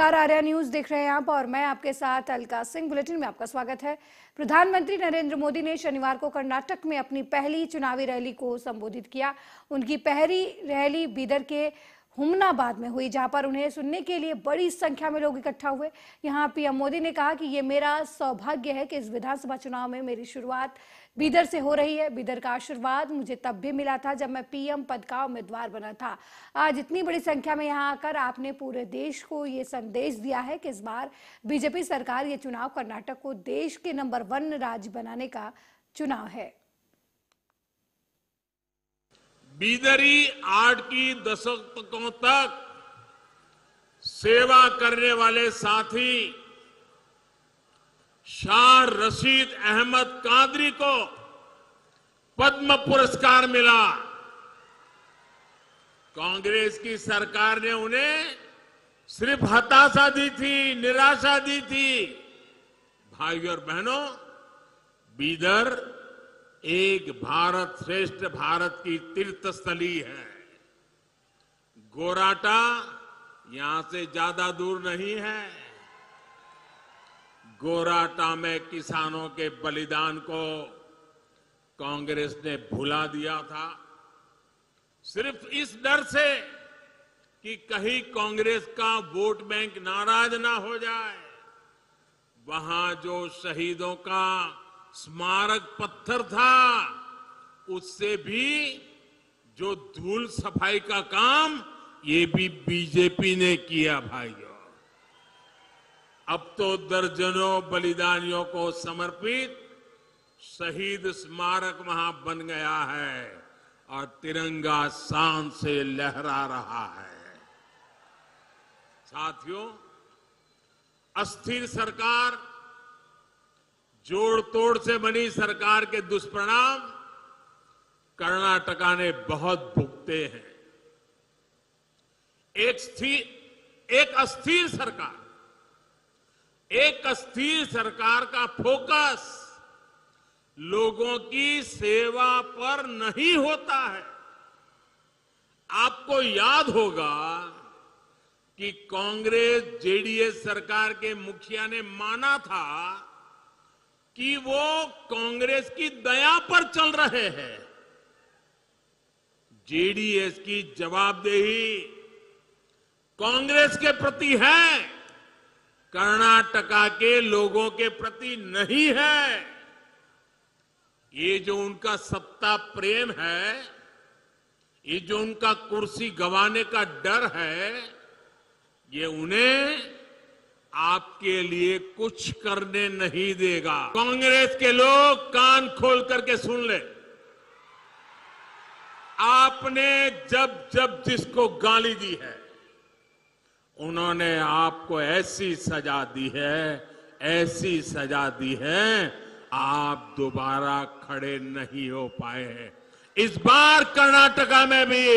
नमस्कार, आर्या न्यूज देख रहे हैं आप और मैं आपके साथ अलका सिंह। बुलेटिन में आपका स्वागत है। प्रधानमंत्री नरेंद्र मोदी ने शनिवार को कर्नाटक में अपनी पहली चुनावी रैली को संबोधित किया। उनकी पहली रैली बीदर के हुमनाबाद में हुई, जहां पर उन्हें सुनने के लिए बड़ी संख्या में लोग इकट्ठा हुए। यहां पीएम मोदी ने कहा कि ये मेरा सौभाग्य है कि इस विधानसभा चुनाव में मेरी शुरुआत बीदर से हो रही है। बीदर का आशीर्वाद मुझे तब भी मिला था जब मैं पीएम पद का उम्मीदवार बना था। आज इतनी बड़ी संख्या में यहां आकर आपने पूरे देश को ये संदेश दिया है कि इस बार बीजेपी सरकार ये चुनाव कर्नाटक को देश के नंबर 1 राज्य बनाने का चुनाव है। बीदरी 8 की दशकों तक सेवा करने वाले साथी शाह रशीद अहमद कादरी को पद्म पुरस्कार मिला। कांग्रेस की सरकार ने उन्हें सिर्फ हताशा दी थी, निराशा दी थी। भाइयों और बहनों, बीदर एक भारत श्रेष्ठ भारत की तीर्थस्थली है। गोराटा यहां से ज्यादा दूर नहीं है। गोराटा में किसानों के बलिदान को कांग्रेस ने भुला दिया था, सिर्फ इस डर से कि कहीं कांग्रेस का वोट बैंक नाराज ना हो जाए। वहां जो शहीदों का स्मारक पत्थर था, उससे भी जो धूल सफाई का काम, ये भी बीजेपी ने किया। भाइयों, अब तो दर्जनों बलिदानियों को समर्पित शहीद स्मारक वहां बन गया है और तिरंगा शान से लहरा रहा है। साथियों, अस्थिर सरकार, जोड़ तोड़ से बनी सरकार के दुष्परिणाम कर्नाटका ने बहुत भुगते हैं। एक अस्थिर सरकार का फोकस लोगों की सेवा पर नहीं होता है। आपको याद होगा कि कांग्रेस जेडीएस सरकार के मुखिया ने माना था कि वो कांग्रेस की दया पर चल रहे हैं। जेडीएस की जवाबदेही कांग्रेस के प्रति है, कर्नाटका के लोगों के प्रति नहीं है। ये जो उनका सत्ता प्रेम है, ये जो उनका कुर्सी गंवाने का डर है, ये उन्हें आपके लिए कुछ करने नहीं देगा। कांग्रेस के लोग कान खोल करके सुन ले। आपने जब जब जिसको गाली दी है, उन्होंने आपको ऐसी सजा दी है, ऐसी सजा दी है, आप दोबारा खड़े नहीं हो पाए हैं। इस बार कर्नाटका में भी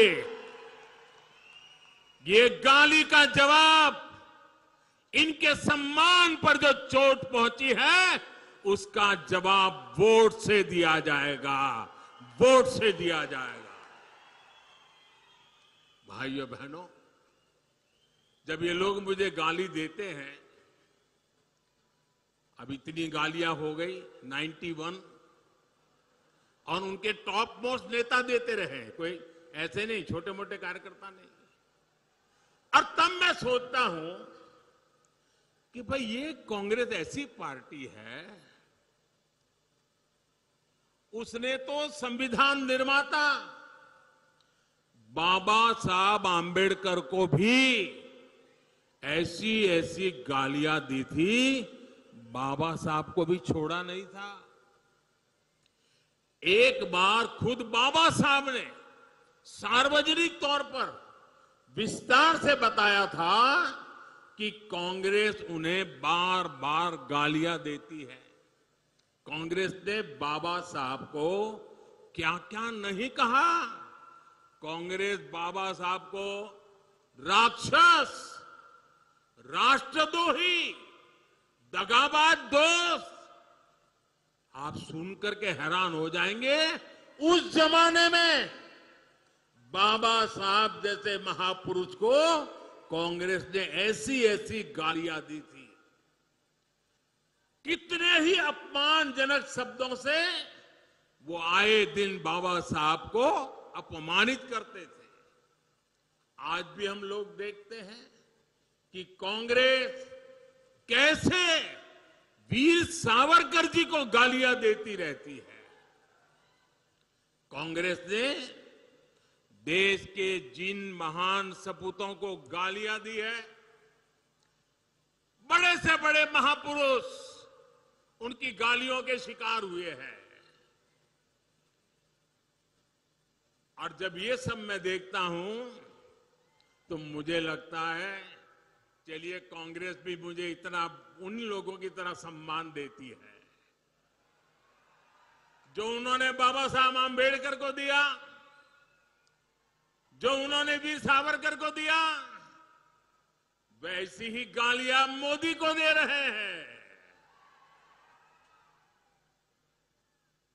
ये गाली का जवाब, इनके सम्मान पर जो चोट पहुंची है, उसका जवाब वोट से दिया जाएगा, वोट से दिया जाएगा। भाइयों बहनों, जब ये लोग मुझे गाली देते हैं, अब इतनी गालियां हो गई, 91, और उनके टॉप मोस्ट नेता देते रहे, कोई ऐसे नहीं, छोटे मोटे कार्यकर्ता नहीं। और तब मैं सोचता हूं कि भाई ये कांग्रेस ऐसी पार्टी है, उसने तो संविधान निर्माता बाबा साहब आंबेडकर को भी ऐसी ऐसी गालियां दी थी, बाबा साहब को भी छोड़ा नहीं था। एक बार खुद बाबा साहब ने सार्वजनिक तौर पर विस्तार से बताया था कि कांग्रेस उन्हें बार बार गालियां देती है। कांग्रेस ने बाबा साहब को क्या क्या नहीं कहा। कांग्रेस बाबा साहब को राक्षस, राष्ट्रद्रोही, दगाबाज दोस्त, आप सुनकर के हैरान हो जाएंगे। उस जमाने में बाबा साहब जैसे महापुरुष को कांग्रेस ने ऐसी ऐसी गालियां दी थी, कितने ही अपमानजनक शब्दों से वो आए दिन बाबा साहब को अपमानित करते थे। आज भी हम लोग देखते हैं कि कांग्रेस कैसे वीर सावरकर जी को गालियां देती रहती है। कांग्रेस ने देश के जिन महान सपूतों को गालियां दी है, बड़े से बड़े महापुरुष उनकी गालियों के शिकार हुए हैं। और जब ये सब मैं देखता हूं तो मुझे लगता है, चलिए कांग्रेस भी मुझे इतना उन लोगों की तरह सम्मान देती है जो उन्होंने बाबा साहब आंबेडकर को दिया, जो उन्होंने वीर सावरकर को दिया, वैसी ही गालियां मोदी को दे रहे हैं।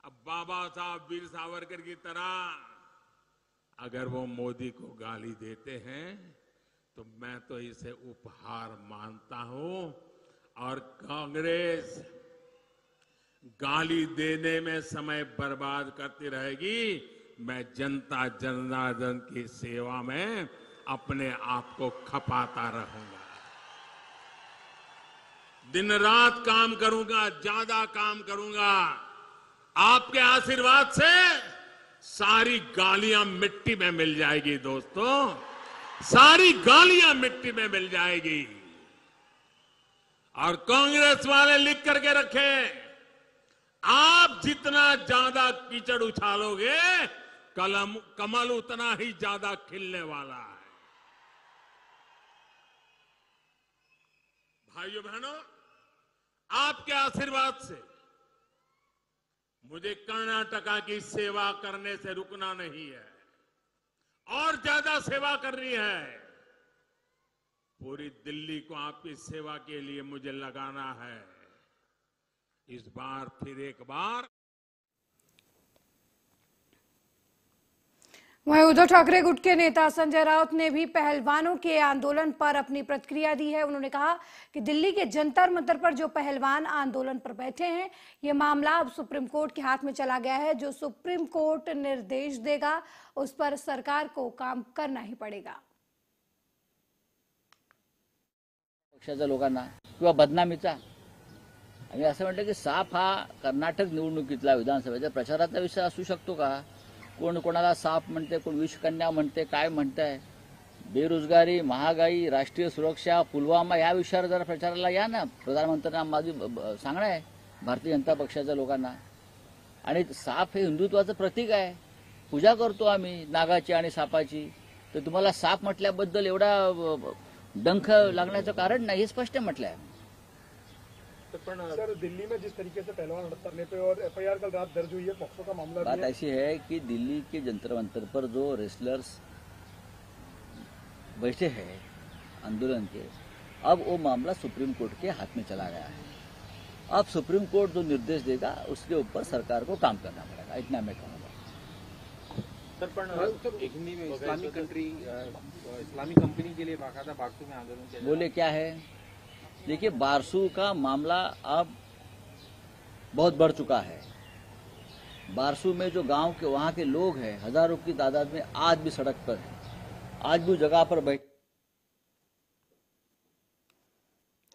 अब बाबा साहब वीर सावरकर की तरह अगर वो मोदी को गाली देते हैं तो मैं तो इसे उपहार मानता हूं। और कांग्रेस गाली देने में समय बर्बाद करती रहेगी, मैं जनता जनार्दन की सेवा में अपने आप को खपाता रहूंगा। दिन रात काम करूंगा, ज्यादा काम करूंगा। आपके आशीर्वाद से सारी गालियां मिट्टी में मिल जाएगी दोस्तों, सारी गालियां मिट्टी में मिल जाएगी। और कांग्रेस वाले लिख करके रखें, आप जितना ज्यादा कीचड़ उछालोगे कमल उतना ही ज्यादा खिलने वाला है। भाइयों बहनों, आपके आशीर्वाद से मुझे कर्नाटका की सेवा करने से रुकना नहीं है, और ज्यादा सेवा करनी है। पूरी दिल्ली को आपकी सेवा के लिए मुझे लगाना है। इस बार फिर एक बार वहीं उद्धव ठाकरे गुट के नेता संजय राउत ने भी पहलवानों के आंदोलन पर अपनी प्रतिक्रिया दी है। उन्होंने कहा कि दिल्ली के जंतर मंतर पर जो पहलवान आंदोलन पर बैठे हैं, ये मामला अब सुप्रीम कोर्ट के हाथ में चला गया है। जो सुप्रीम कोर्ट निर्देश देगा उस पर सरकार को काम करना ही पडेगा। पक्षाच्या लोकांना किंवा बदनामीचा आणि असं म्हणतं की साप हा कर्नाटक निवडणुकीतला विधानसभेच्या प्रचाराचा विषय असू शकतो का? कोण कोणाला साप म्हणते, कोण विषकन्या म्हणते, काय म्हणताय? बेरोजगारी, महागाई, राष्ट्रीय सुरक्षा, पुलवामा या विषयावर जरा प्रचाराला या ना। प्रधानमंत्र्यांना माझी सांगणं आहे भारतीय जनता पक्षाच्या लोकांना। आणि साप हे हिंदुत्वाचं प्रतीक आहे, पूजा करतो आम्ही नागाची आणि सापाची, तर तुम्हाला साप म्हटल्याबद्दल एवढा डंख लागण्याचं कारण नाही, हे स्पष्ट म्हटलं आहे। सर, दिल्ली में जिस तरीके से पहलवान हड़प करने पे और एफआईआर कल रात दर्ज हुई है, पॉक्सो का मामला बात ऐसी है कि दिल्ली के जंतर मंतर पर जो रेसलर्स बैठे हैं आंदोलन के, अब वो मामला सुप्रीम कोर्ट के हाथ में चला गया है। अब सुप्रीम कोर्ट जो निर्देश देगा उसके ऊपर सरकार को काम करना पड़ेगा, इतना मैं कहूँगा। सर, पण इस्लामिक कंट्री, इस्लामिक कंपनी के लिए बाकायदा बारसू में आंदोलन किया। बोले क्या है, देखिए बारसू का मामला अब बहुत बढ़ चुका है। बारसू में जो गांव के वहां के लोग हैं, हजारों की तादाद में आज भी सड़क पर है, आज भी जगह पर बैठे।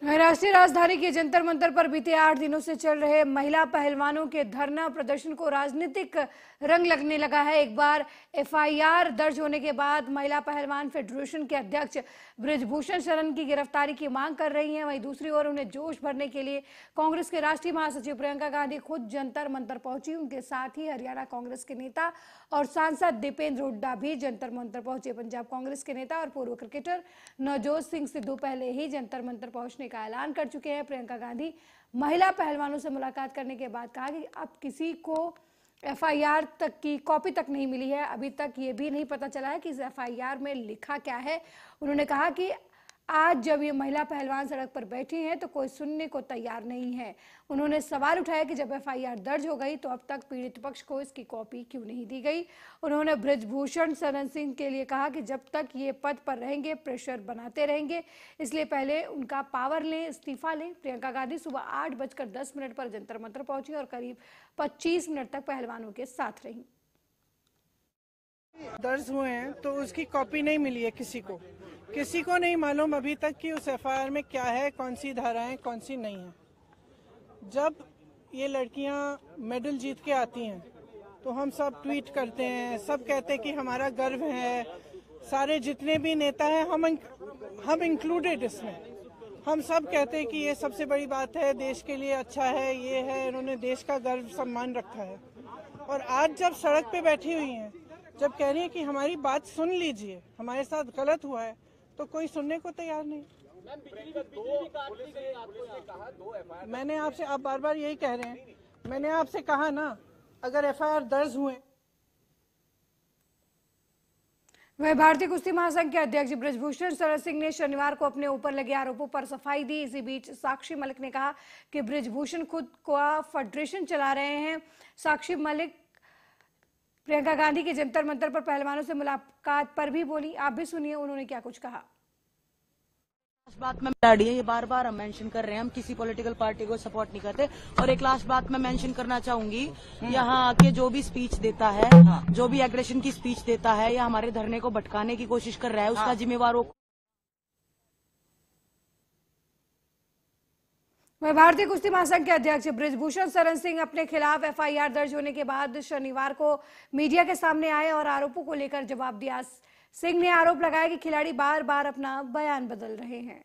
राष्ट्रीय राजधानी के जंतर मंतर पर बीते 8 दिनों से चल रहे महिला पहलवानों के धरना प्रदर्शन को राजनीतिक रंग लगने लगा है। एक बार एफआईआर दर्ज होने के बाद महिला पहलवान फेडरेशन के अध्यक्ष बृजभूषण शरण की गिरफ्तारी की मांग कर रही हैं। वहीं दूसरी ओर उन्हें जोश भरने के लिए कांग्रेस के राष्ट्रीय महासचिव प्रियंका गांधी खुद जंतर मंतर पहुंची। उनके साथ ही हरियाणा कांग्रेस के नेता और सांसद दीपेंद्र हुड्डा भी जंतर मंतर पहुंचे। पंजाब कांग्रेस के नेता और पूर्व क्रिकेटर नवजोत सिंह सिद्धू पहले ही जंतर मंतर पहुंचने का ऐलान कर चुके हैं। प्रियंका गांधी महिला पहलवानों से मुलाकात करने के बाद कहा कि अब किसी को एफआईआर तक की कॉपी तक नहीं मिली है, अभी तक ये भी नहीं पता चला है कि इस एफआईआर में लिखा क्या है। उन्होंने कहा कि आज जब ये महिला पहलवान सड़क पर बैठी हैं तो कोई सुनने को तैयार नहीं है। उन्होंने सवाल उठाया कि जब एफआईआर दर्ज हो गई तो अब तक पीड़ित पक्ष को इसकी कॉपी क्यों नहीं दी गई। उन्होंने बृजभूषण शरण सिंह के लिए कहा कि जब तक ये पद पर रहेंगे प्रेशर बनाते रहेंगे, इसलिए पहले उनका पावर लें, इस्तीफा लें। प्रियंका गांधी सुबह 8:10 पर जंतर मंतर पहुंची और करीब 25 मिनट तक पहलवानों के साथ रहीं। दर्ज हुए हैं तो उसकी कॉपी नहीं मिली है किसी को नहीं मालूम अभी तक कि उस एफआईआर में क्या है, कौन सी धाराएं कौन सी नहीं है। जब ये लड़कियां मेडल जीत के आती हैं तो हम सब ट्वीट करते हैं, सब कहते हैं कि हमारा गर्व है। सारे जितने भी नेता हैं हम इंक्लूडेड इसमें, हम सब कहते हैं कि ये सबसे बड़ी बात है, देश के लिए अच्छा है, ये है, इन्होंने देश का गर्व सम्मान रखा है। और आज जब सड़क पे बैठी हुई हैं, जब कह रही है कि हमारी बात सुन लीजिए, हमारे साथ गलत हुआ है, तो कोई सुनने को तैयार नहीं। मैंने आपसे, आप बार बार यही कह रहे हैं, मैंने आपसे कहा ना अगर एफआईआर दर्ज हुए। वह भारतीय कुश्ती महासंघ के अध्यक्ष बृजभूषण शरण सिंह ने शनिवार को अपने ऊपर लगे आरोपों पर सफाई दी। इसी बीच साक्षी मलिक ने कहा कि बृजभूषण खुद को फेडरेशन चला रहे हैं। साक्षी मलिक प्रियंका गांधी के जंतर मंतर पर पहलवानों से मुलाकात पर भी बोली। आप भी सुनिए उन्होंने क्या कुछ कहा। बात में लड़ी है, ये बार बार हम मेंशन कर रहे हैं, हम किसी पॉलिटिकल पार्टी को सपोर्ट नहीं करते। और एक लास्ट बात मैं मेंशन करना चाहूंगी, यहाँ आके जो भी स्पीच देता है, जो भी एग्रेशन की स्पीच देता है या हमारे धरने को भटकाने की कोशिश कर रहा है, उसका जिम्मेवार वो। वह भारतीय कुश्ती महासंघ के अध्यक्ष बृजभूषण शरण सिंह अपने खिलाफ एफआईआर दर्ज होने के बाद शनिवार को मीडिया के सामने आए और आरोपों को लेकर जवाब दिया। सिंह ने आरोप लगाया कि खिलाड़ी बार बार अपना बयान बदल रहे हैं।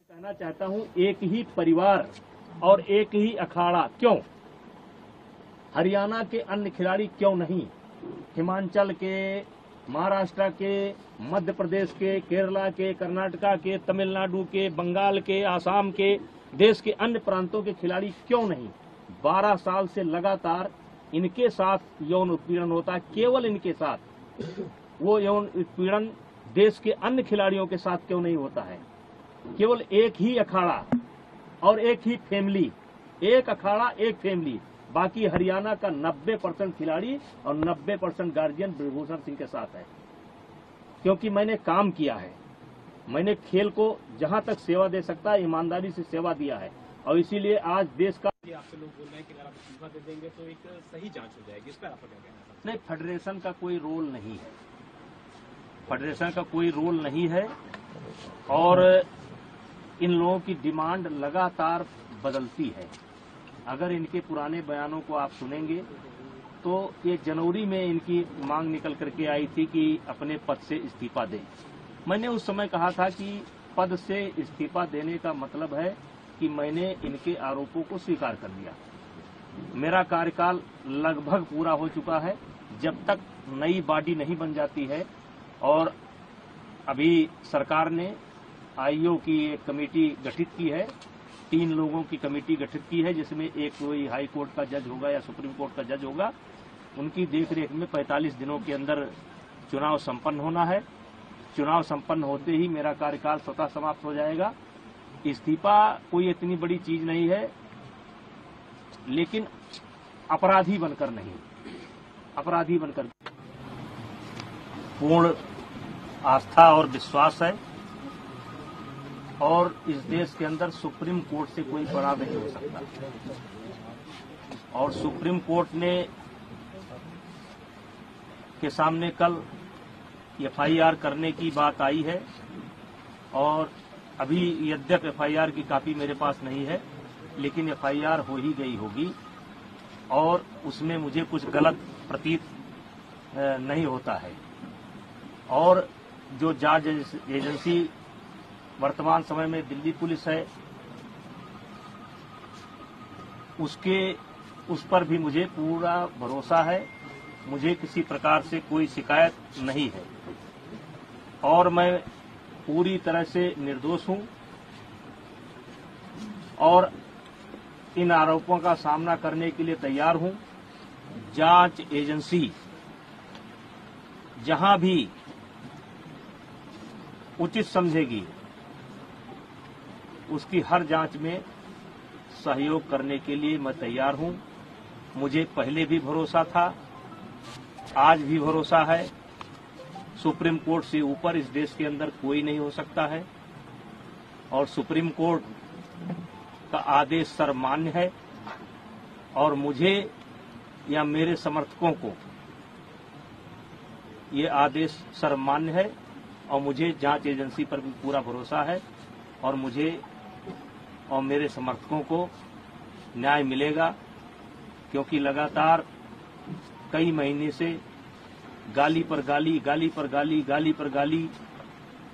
कहना चाहता हूं, एक ही परिवार और एक ही अखाड़ा क्यों? हरियाणा के अन्य खिलाड़ी क्यों नहीं? हिमाचल के, महाराष्ट्र के, मध्य प्रदेश के, केरला के, कर्नाटका के, तमिलनाडु के, बंगाल के, आसाम के, देश के अन्य प्रांतों के खिलाड़ी क्यों नहीं? 12 साल से लगातार इनके साथ यौन उत्पीड़न होता है, केवल इनके साथ। वो यौन उत्पीड़न देश के अन्य खिलाड़ियों के साथ क्यों नहीं होता है? केवल एक ही अखाड़ा और एक ही फैमिली, एक अखाड़ा एक फैमिली। बाकी हरियाणा का 90% खिलाड़ी और 90% गार्जियन बृजभूषण सिंह के साथ है। क्योंकि मैंने काम किया है, मैंने खेल को जहां तक सेवा दे सकता है ईमानदारी से सेवा दिया है, और इसीलिए आज देश का। आपसे लोग बोल रहे हैं कि अगर आप इस्तीफा दे देंगे तो एक सही जांच हो जाएगी, इस पर आपका क्या कहना है? नहीं, फेडरेशन का कोई रोल नहीं है, फेडरेशन का कोई रोल नहीं है। और इन लोगों की डिमांड लगातार बदलती है। अगर इनके पुराने बयानों को आप सुनेंगे तो ये जनवरी में इनकी मांग निकल करके आई थी कि अपने पद से इस्तीफा दें। मैंने उस समय कहा था कि पद से इस्तीफा देने का मतलब है कि मैंने इनके आरोपों को स्वीकार कर लिया। मेरा कार्यकाल लगभग पूरा हो चुका है। जब तक नई बॉडी नहीं बन जाती है, और अभी सरकार ने आईओ की एक कमेटी गठित की है, 3 लोगों की कमेटी गठित की है, जिसमें एक कोई हाई कोर्ट का जज होगा या सुप्रीम कोर्ट का जज होगा। उनकी देखरेख में 45 दिनों के अंदर चुनाव संपन्न होना है। चुनाव संपन्न होते ही मेरा कार्यकाल स्वतः समाप्त हो जाएगा। इस्तीफा कोई इतनी बड़ी चीज नहीं है, लेकिन अपराधी बनकर नहीं, अपराधी बनकर। पूर्ण आस्था और विश्वास है, और इस देश के अंदर सुप्रीम कोर्ट से कोई बड़ा नहीं हो सकता। और सुप्रीम कोर्ट ने के सामने कल एफआईआर करने की बात आई है, और अभी यद्यप एफआईआर की कॉपी मेरे पास नहीं है, लेकिन एफआईआर हो ही गई होगी, और उसमें मुझे कुछ गलत प्रतीत नहीं होता है। और जो जांच एजेंसी वर्तमान समय में दिल्ली पुलिस है, उस पर भी मुझे पूरा भरोसा है। मुझे किसी प्रकार से कोई शिकायत नहीं है, और मैं पूरी तरह से निर्दोष हूं, और इन आरोपों का सामना करने के लिए तैयार हूं। जांच एजेंसी जहां भी उचित समझेगी उसकी हर जांच में सहयोग करने के लिए मैं तैयार हूं। मुझे पहले भी भरोसा था, आज भी भरोसा है। सुप्रीम कोर्ट से ऊपर इस देश के अंदर कोई नहीं हो सकता है और सुप्रीम कोर्ट का आदेश सर्वमान्य है और मुझे या मेरे समर्थकों को ये आदेश सर्वमान्य है और मुझे जांच एजेंसी पर भी पूरा भरोसा है और मुझे और मेरे समर्थकों को न्याय मिलेगा, क्योंकि लगातार कई महीने से गाली पर गाली, गाली पर गाली, गाली पर गाली,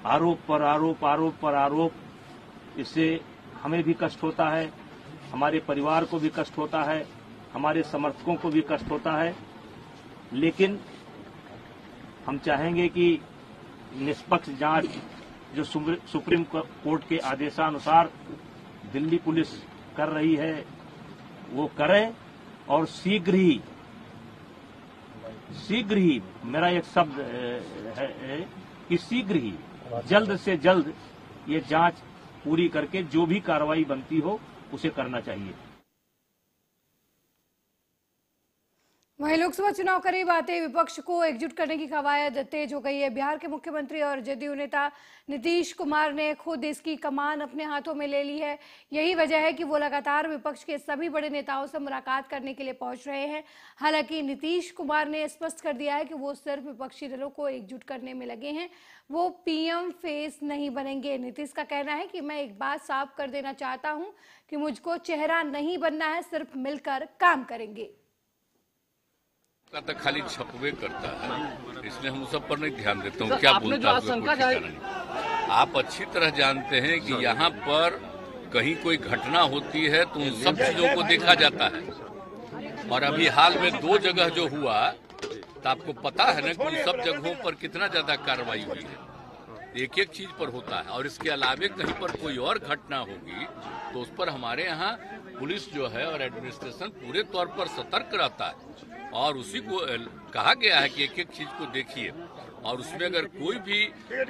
आरोप पर आरोप, आरोप पर आरोप, इससे हमें भी कष्ट होता है, हमारे परिवार को भी कष्ट होता है, हमारे समर्थकों को भी कष्ट होता है। लेकिन हम चाहेंगे कि निष्पक्ष जांच जो सुप्रीम कोर्ट के आदेशानुसार दिल्ली पुलिस कर रही है वो करें और शीघ्र ही मेरा एक शब्द है कि शीघ्र ही जल्द से जल्द ये जांच पूरी करके जो भी कार्रवाई बनती हो उसे करना चाहिए। वहीं लोकसभा चुनाव करीब आते विपक्ष को एकजुट करने की कवायद तेज हो गई है। बिहार के मुख्यमंत्री और जदयू नेता नीतीश कुमार ने खुद इसकी कमान अपने हाथों में ले ली है। यही वजह है कि वो लगातार विपक्ष के सभी बड़े नेताओं से मुलाकात करने के लिए पहुंच रहे हैं। हालांकि नीतीश कुमार ने स्पष्ट कर दिया है कि वो सिर्फ विपक्षी दलों को एकजुट करने में लगे हैं, वो पीएम फेस नहीं बनेंगे। नीतीश का कहना है कि मैं एक बात साफ कर देना चाहता हूं कि मुझको चेहरा नहीं बनना है, सिर्फ मिलकर काम करेंगे। का तो खाली छपवे करता है, इसलिए हम उस सब पर नहीं ध्यान देते हूँ क्या बोलता है। आप अच्छी तरह जानते हैं कि यहाँ पर कहीं कोई घटना होती है तो उन सब चीजों को देखा जाता है और अभी हाल में 2 जगह जो हुआ तो आपको पता है ना कि उन सब जगहों पर कितना ज्यादा कार्रवाई हुई है। एक एक चीज पर होता है और इसके अलावे कहीं पर कोई और घटना होगी तो उस पर हमारे यहाँ पुलिस जो है और एडमिनिस्ट्रेशन पूरे तौर पर सतर्क रहता है और उसी को कहा गया है कि एक एक चीज को देखिए और उसमें अगर कोई भी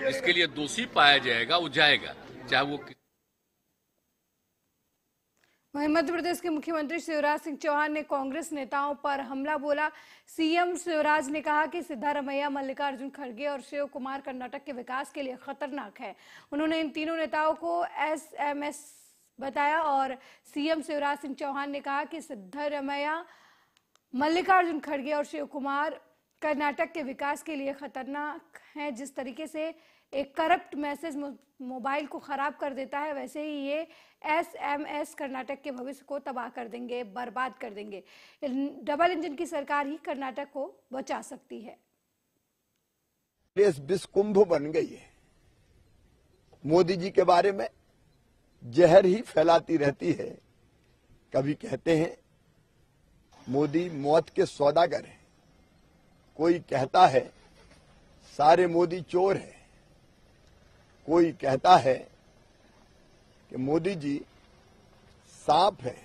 इसके लिए दोषी पाया जाएगा वो जाएगा, चाहे वो। वहीं मध्य प्रदेश के मुख्यमंत्री शिवराज सिंह चौहान ने कांग्रेस नेताओं पर हमला बोला। सीएम शिवराज ने कहा कि सिद्धारमैया, मल्लिकार्जुन खड़गे और शिव कुमार कर्नाटक के विकास के लिए खतरनाक है। उन्होंने इन तीनों नेताओं को एसएमएस बताया और सीएम शिवराज सिंह चौहान ने कहा कि सिद्धारमैया, मल्लिकार्जुन खड़गे और शिव कुमार कर्नाटक के विकास के लिए खतरनाक हैं। जिस तरीके से एक करप्ट मैसेज मोबाइल को खराब कर देता है, वैसे ही ये एसएमएस कर्नाटक के भविष्य को तबाह कर देंगे, बर्बाद कर देंगे। डबल इंजन की सरकार ही कर्नाटक को बचा सकती है। देश विषकुंभ बन गई है। मोदी जी के बारे में जहर ही फैलाती रहती है। कभी कहते हैं मोदी मौत के सौदागर हैं, कोई कहता है सारे मोदी चोर हैं, कोई कहता है कि मोदी जी सांप है,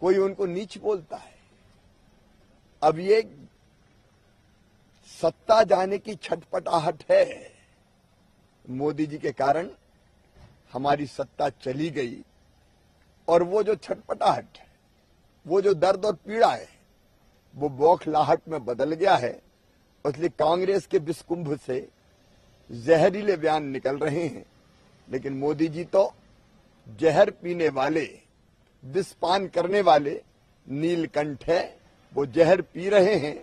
कोई उनको नीच बोलता है। अब ये सत्ता जाने की छटपटाहट है। मोदी जी के कारण हमारी सत्ता चली गई और वो जो छटपटाहट है, वो जो दर्द और पीड़ा है, वो बौखलाहट में बदल गया है। इसलिए कांग्रेस के विषकुंभ से जहरीले बयान निकल रहे हैं, लेकिन मोदी जी तो जहर पीने वाले, विषपान करने वाले नीलकंठ है। वो जहर पी रहे हैं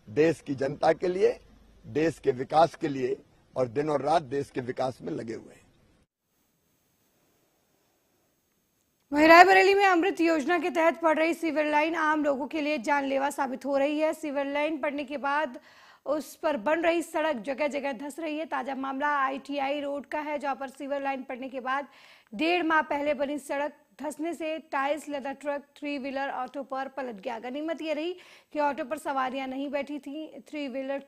देश की जनता के लिए, देश के विकास के लिए और दिन और रात देश के विकास में लगे हुए हैं। वहीं रायबरेली में अमृत योजना के तहत पड़ रही सीवर लाइन आम लोगों के लिए जानलेवा साबित हो रही है। सीवर लाइन पड़ने के बाद उस पर बन रही सड़क जगह जगह धंस रही है। ताजा मामला आईटीआई रोड का है, जहां पर सीवर लाइन पड़ने के बाद 1.5 माह पहले बनी सड़क धंसने से टाइल्स लदा ट्रक 3 व्हीलर ऑटो पर पलट गया। गनीमत ये रही कि ऑटो पर सवारियां नहीं बैठी थी। 3 व्हीलर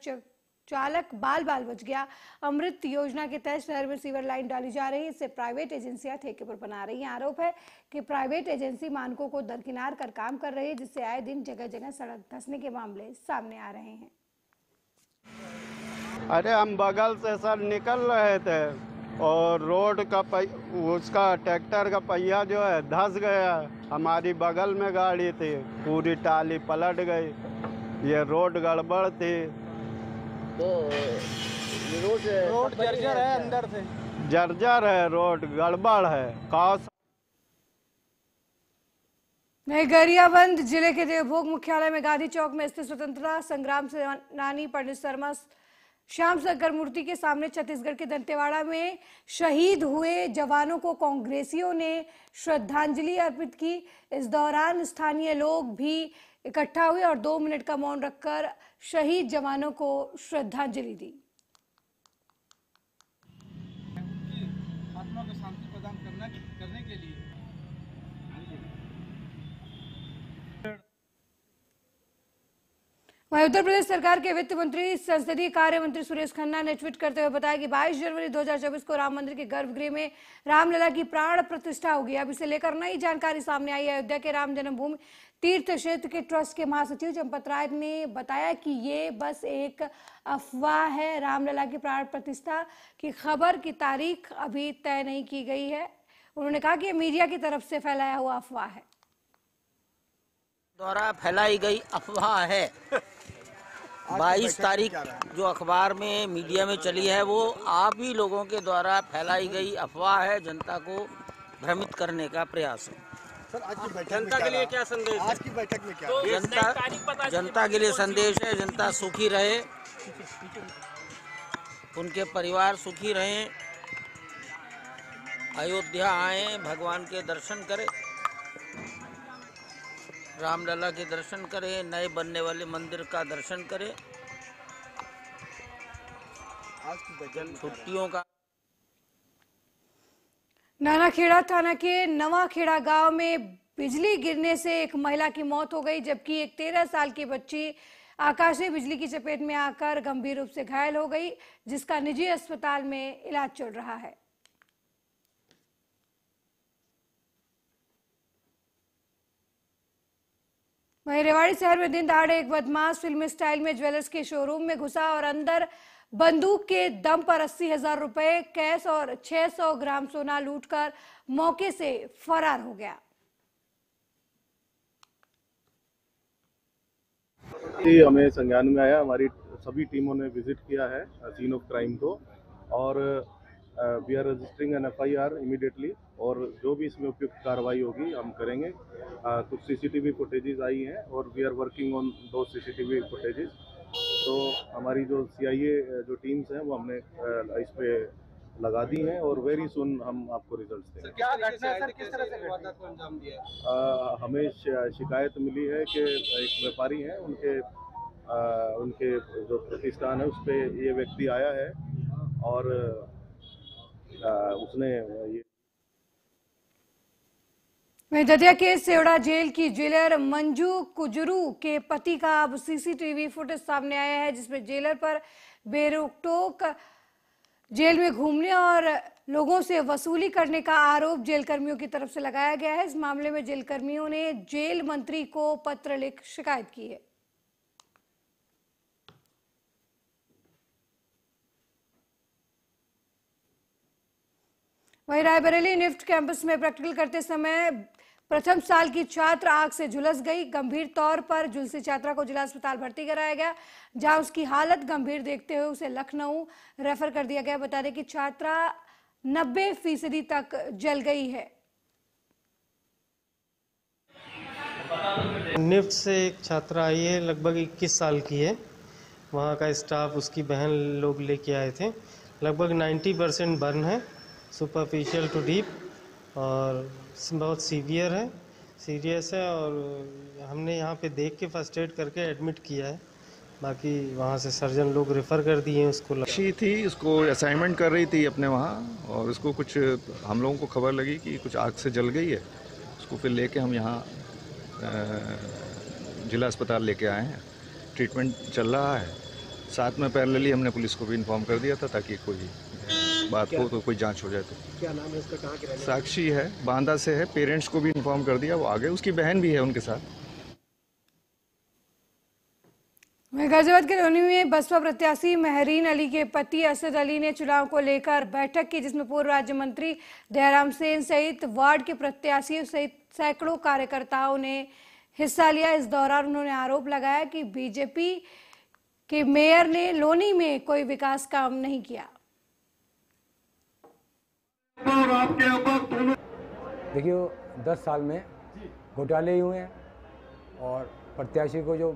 चालक बाल बाल बच गया। अमृत योजना के तहत शहर में सीवर लाइन डाली जा रही है, इससे प्राइवेट एजेंसियां ठेके पर बना रही हैं। आरोप है कि प्राइवेट एजेंसी मानकों को दरकिनार कर काम कर रही है, जिससे आए दिन जगह जगह सड़क धंसने के मामले सामने आ रहे हैं। अरे हम बगल से सर निकल रहे थे और रोड का उसका ट्रैक्टर का पहिया जो है धंस गया। हमारी बगल में गाड़ी थी, पूरी टाली पलट गई। ये रोड गड़बड़ थी। तो ये रोड जर्जर है, अंदर से जर्जर है, रोड गड़बड़ है। गरियाबंद जिले के देवभोग मुख्यालय में गांधी चौक में स्थित स्वतंत्रता संग्राम सेनानी पंडित शर्मा श्याम शंकर मूर्ति के सामने छत्तीसगढ़ के दंतेवाड़ा में शहीद हुए जवानों को कांग्रेसियों ने श्रद्धांजलि अर्पित की। इस दौरान स्थानीय लोग भी इकट्ठा हुए और 2 मिनट का मौन रखकर शहीद जवानों को श्रद्धांजलि दी। आत्मा को शांति प्रदान करने के लिए वहीं उत्तर प्रदेश सरकार के वित्त मंत्री संसदीय कार्य मंत्री सुरेश खन्ना ने ट्वीट करते हुए बताया कि 22 जनवरी 2024 को राम मंदिर के गर्भगृह में रामलला की प्राण प्रतिष्ठा होगी। अब इसे लेकर नई जानकारी सामने आई है। अयोध्या के राम जन्मभूमि तीर्थ क्षेत्र के ट्रस्ट के महासचिव चंपत राय ने बताया कि ये बस एक अफवाह है। रामलला की प्राण प्रतिष्ठा की खबर की तारीख अभी तय नहीं की गई है। उन्होंने कहा कि ये मीडिया की तरफ से फैलाया हुआ अफवाह है, द्वारा फैलाई गई अफवाह है। 22 तारीख जो अखबार में मीडिया में चली है वो आप ही लोगों के द्वारा फैलाई गई अफवाह है, जनता को भ्रमित करने का प्रयास है। सर आज की बैठक जनता के लिए क्या संदेश? आज की बैठक में क्या जनता के लिए संदेश है, जनता सुखी रहे, उनके परिवार सुखी रहें, अयोध्या आए, भगवान के दर्शन करें, रामलला के दर्शन करें, नए बनने वाले मंदिर का दर्शन करें। आज की छुट्टियों का नानाखेड़ा थाना के नवाखेड़ा गांव में बिजली गिरने से एक महिला की मौत हो गई, जबकि एक 13 साल की बच्ची आकाशीय बिजली की चपेट में आकर गंभीर रूप से घायल हो गई, जिसका निजी अस्पताल में इलाज चल रहा है। वहीं रेवाड़ी शहर में दिन दहाड़े एक बदमाश फिल्मी स्टाइल में ज्वेलर्स के शोरूम में घुसा और अंदर बंदूक के दम पर 80,000 रुपए कैश और 600 ग्राम सोना लूटकर मौके से फरार हो गया। हमें संज्ञान में आया, हमारी सभी टीमों ने विजिट किया है सीन ऑफ क्राइम को और we are registering an FIR immediately और जो भी इसमें उपयुक्त कार्रवाई होगी हम करेंगे। कुछ CCTV फुटेजेस आई हैं और वी आर वर्किंग ऑन दो CCTV फुटेजेस। तो हमारी जो CIA जो टीम्स हैं वो हमने इस पे लगा दी हैं और वेरी सुन हम आपको रिजल्ट्स देंगे। क्या घटना है सर, किस तरह से वारदात को अंजाम दिया? हमें शिकायत मिली है कि एक व्यापारी हैं, उनके जो प्रतिष्ठान है उस पर ये व्यक्ति आया है और उसने ये दतिया के सेवड़ा जेल की जेलर मंजू कुजरू के पति का अब CCTV फुटेज सामने आया है, जिसमें जेलर पर बेरोक-टोक जेल में घूमने और लोगों से वसूली करने का आरोप जेल कर्मियों की तरफ से लगाया गया है। इस मामले में जेल कर्मियों ने जेल मंत्री को पत्र लिख शिकायत की है। वहीं रायबरेली निफ्ट कैंपस में प्रैक्टिकल करते समय प्रथम साल की छात्र आग से झुलस गई। गंभीर तौर पर झुलसी छात्रा को जिला अस्पताल भर्ती कराया गया, जहां उसकी हालत गंभीर देखते हुए उसे लखनऊ रेफर कर दिया गया। बता दें कि छात्रा 90% तक जल गई है। निफ्ट से एक छात्रा आई है, लगभग 21 साल की है। वहाँ का स्टाफ उसकी बहन लोग लेके आए थे। लगभग 90% बर्न है, सुपरफिशियल टू डीप और बहुत सीवियर है, सीरियस है और हमने यहाँ पे देख के फर्स्ट एड करके एडमिट किया है। बाकी वहाँ से सर्जन लोग रेफ़र कर दिए हैं उसको। अच्छी थी, उसको असाइनमेंट कर रही थी अपने वहाँ और उसको कुछ हम लोगों को खबर लगी कि कुछ आग से जल गई है। उसको फिर लेके हम यहाँ जिला अस्पताल लेके आए हैं, ट्रीटमेंट चल रहा है। साथ में पैरेलली हमने पुलिस को भी इन्फॉर्म कर दिया था ताकि कोई बात हो तो कोई जांच हो जाए। तो क्या नाम है उसका, कहाँ के रहने वाले? साक्षी है, बांदा से है। पेरेंट्स को भी इन्फॉर्म कर दिया, वो आ गए। उसकी बहन भी है उनके साथ। गाजियाबाद के लोनी में बसपा प्रत्याशी महरीन अली के पति असद अली ने चुनाव को लेकर बैठक की, जिसमें पूर्व राज्य मंत्री दयाराम सेन सहित वार्ड के प्रत्याशियों सहित सैकड़ों कार्यकर्ताओं ने हिस्सा लिया। इस दौरान उन्होंने आरोप लगाया कि बीजेपी के मेयर ने लोनी में कोई विकास काम नहीं किया। देखिए 10 साल में घोटाले ही हुए हैं और प्रत्याशी को जो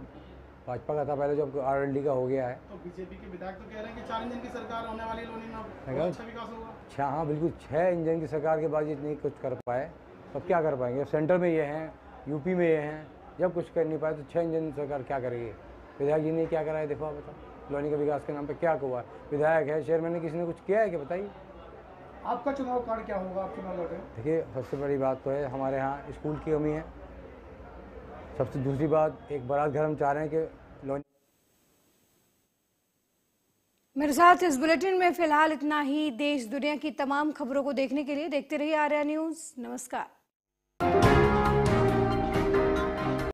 भाजपा का था पहले जो आरएलडी का हो गया है, तो बीजेपी के विधायक तो कह रहे हैं कि 4 इंजन की सरकार होने वाली लोनी में अच्छा विकास होगा। हाँ बिल्कुल, 6 इंजन की सरकार के बाद ये नहीं कुछ कर पाए तो क्या कर पाएंगे। सेंटर में ये हैं, यूपी में ये हैं, जब कुछ कर नहीं पाए तो 6 इंजन की सरकार क्या करेगी। विधायक जी ने क्या करा है, देखो आप बताओ, लोनी के विकास के नाम पर क्या हुआ। विधायक है, चेयरमैन ने किसी ने कुछ किया है क्या, बताइए। आपका चुनाव कार्ड क्या होगा, आप चुनाव लड़े? देखिए सबसे बड़ी बात तो है हमारे यहाँ स्कूल की कमी है। सबसे दूसरी बात, एक बारात घर हम चाह रहे हैं कि लोनी। मेरे साथ इस बुलेटिन में फिलहाल इतना ही। देश दुनिया की तमाम खबरों को देखने के लिए देखते रहिए आर्या न्यूज़। नमस्कार।